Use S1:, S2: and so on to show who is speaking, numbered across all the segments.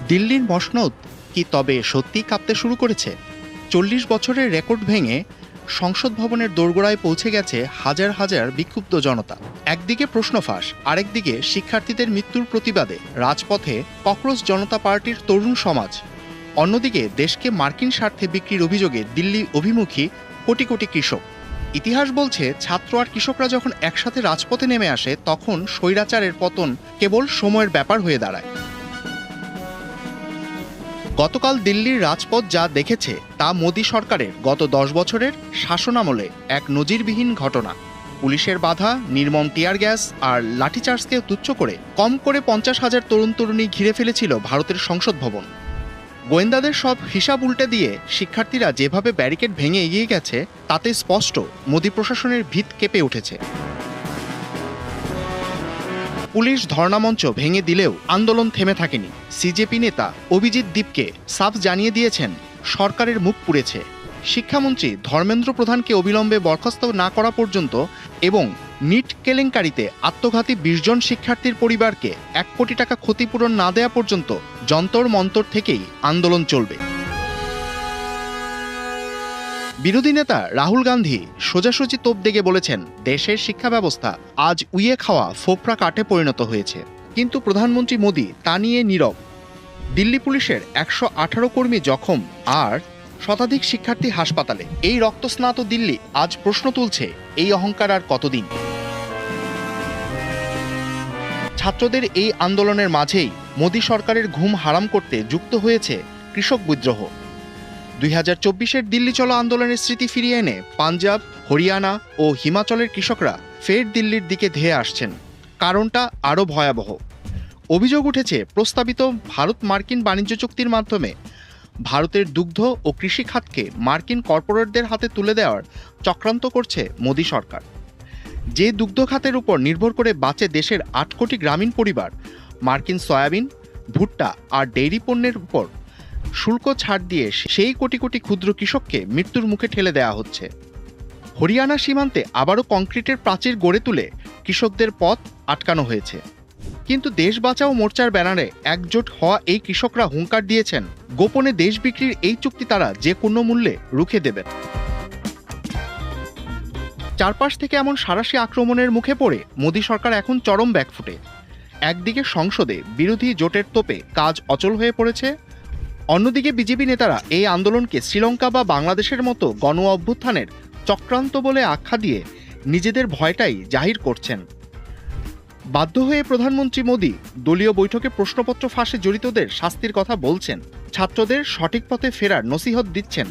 S1: দিল্লির মসনদ কি তবে সত্যিই কাঁপতে শুরু করেছে? ৪০ বছরের রেকর্ড ভেঙে সংসদ ভবনের দোরগোড়ায় পৌঁছে গেছে হাজার হাজার বিক্ষুব্ধ জনতা। একদিকে প্রশ্ন ফাঁস, আরেকদিকে শিক্ষার্থীদের মৃত্যুর প্রতিবাদে রাজপথে ককরোচ জনতা পার্টির তরুণ সমাজ। অন্যদিকে দেশকে মার্কিন স্বার্থে বিক্রির অভিযোগে দিল্লি অভিমুখী কোটি কোটি কৃষক। ইতিহাস বলছে, ছাত্র আর কৃষকরা যখন একসাথে রাজপথে নেমে আসে তখন স্বৈরাচারের পতন কেবল সময়ের ব্যাপার হয়ে দাঁড়ায়। গতকাল দিল্লির রাজপথ যা দেখেছে তা মোদি সরকারের গত ১০ বছরের শাসনামলে এক নজিরবিহীন ঘটনা। পুলিশের বাধা, নির্মম টিয়ার গ্যাস আর লাঠিচার্জকে তুচ্ছ করে কম করে ৫০,০০০ তরুণ তরুণী ঘিরে ফেলেছিল ভারতের সংসদ ভবন। গোয়েন্দাদের সব হিসাব উল্টে দিয়ে শিক্ষার্থীরা যেভাবে ব্যারিকেড ভেঙে এগিয়ে গেছে তাতে স্পষ্ট মোদি প্রশাসনের ভিত কেঁপে উঠেছে। পুলিশ ধর্ণামঞ্চ ভেঙে দিলেও আন্দোলন থেমে থাকেনি। সিজেপি নেতা অভিজিৎ দীপকে সাফ জানিয়ে দিয়েছেন, সরকারের মুখ পুড়েছে। শিক্ষামন্ত্রী ধর্মেন্দ্র প্রধানকে অবিলম্বে বরখাস্ত না করা পর্যন্ত এবং নিট কেলেঙ্কারিতে আত্মঘাতী ২০ জন শিক্ষার্থীর পরিবারকে ১ কোটি টাকা ক্ষতিপূরণ না দেয়া পর্যন্ত যন্তর মন্তর থেকেই আন্দোলন চলবে। বিরোধী নেতা রাহুল গান্ধী সোজাসুজি তোপ দেগে বলেছেন, দেশের শিক্ষা ব্যবস্থা আজ উইয়ে খাওয়া ফোপড়া কাঠে পরিণত হয়েছে। কিন্তু প্রধানমন্ত্রী মোদি তা নিয়ে নীরব। দিল্লি পুলিশের ১১৮ কর্মী জখম আর শতাধিক শিক্ষার্থী হাসপাতালে। এই রক্তস্নাত দিল্লি আজ প্রশ্ন তুলছে, এই অহংকার আর কতদিন? ছাত্রদের এই আন্দোলনের মাঝেই মোদি সরকারের ঘুম হারাম করতে যুক্ত হয়েছে কৃষক বিদ্রোহ। ২০২৪-এর দিল্লি চলো আন্দোলনের স্মৃতি ফিরিয়ে এনে পাঞ্জাব, হরিয়ানা ও হিমাচলের কৃষকরা ফের দিল্লির দিকে ধেয়ে আসছেন। কারণটা আরও ভয়াবহ। অভিযোগ উঠেছে, প্রস্তাবিত ভারত মার্কিন বাণিজ্য চুক্তির মাধ্যমে ভারতের দুগ্ধ ও কৃষি খাতকে মার্কিন কর্পোরেটদের হাতে তুলে দেওয়ার চক্রান্ত করছে মোদি সরকার। যে দুগ্ধ খাতের উপর নির্ভর করে বাঁচে দেশের ৮ কোটি গ্রামীণ পরিবার, মার্কিন সয়াবিন, ভুট্টা আর ডেইরি পণ্যের উপর শুল্ক ছাড় দিয়ে সেই কোটি কোটি ক্ষুদ্র কৃষককে মৃত্যুর মুখে ঠেলে দেওয়া হচ্ছে। হরিয়ানা সীমান্তে আবারও কংক্রিটের প্রাচীর গড়ে তুলে কৃষকদের পথ আটকানো হয়েছে। কিন্তু দেশ বাঁচাও মোর্চার ব্যানারে একজোট হওয়া এই কৃষকরা হুঙ্কার দিয়েছেন, গোপনে দেশ বিক্রির এই চুক্তি তারা যে কোনো মূল্যে রুখে দেবেন। চারপাশ থেকে এমন সাঁড়াশি আক্রমণের মুখে পড়ে মোদি সরকার এখন চরম ব্যাকফুটে। একদিকে সংসদে বিরোধী জোটের তোপে কাজ অচল হয়ে পড়েছে, অন্যদিকে বিজেপি নেতারা এই আন্দোলনকে শ্রীলঙ্কা বা বাংলাদেশের মতো গণ অভ্যুত্থানের চক্রান্ত বলে আখ্যা দিয়ে নিজেদের ভয়টাই জাহির করছেন। বাধ্য হয়ে প্রধানমন্ত্রী মোদি দলীয় বৈঠকে প্রশ্নপত্র ফাঁসে জড়িতদের শাস্তির কথা বলছেন, ছাত্রদের সঠিক পথে ফেরার নসিহত দিচ্ছেন।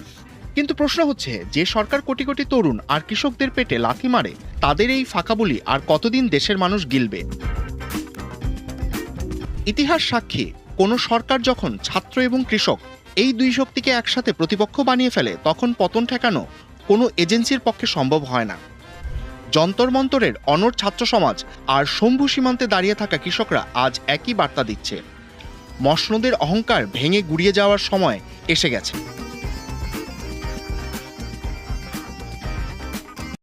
S1: কিন্তু প্রশ্ন হচ্ছে, যে সরকার কোটি কোটি তরুণ আর কৃষকদের পেটে লাথি মারে, তাদের এই ফাঁকাবুলি আর কতদিন দেশের মানুষ গিলবে? ইতিহাস সাক্ষী, কোনো সরকার যখন ছাত্র এবং কৃষক এই দুই শক্তিকে একসাথে প্রতিপক্ষ বানিয়ে ফেলে, তখন পতন ঠেকানো কোনো এজেন্সির পক্ষে সম্ভব হয় না। যন্তর মন্তরের অনড় ছাত্র সমাজ আর শম্ভু সীমান্তে দাঁড়িয়ে থাকা কৃষকরা আজ একই বার্তা দিচ্ছে, মসনদের অহংকার ভেঙে গুড়িয়ে যাওয়ার সময় এসে গেছে।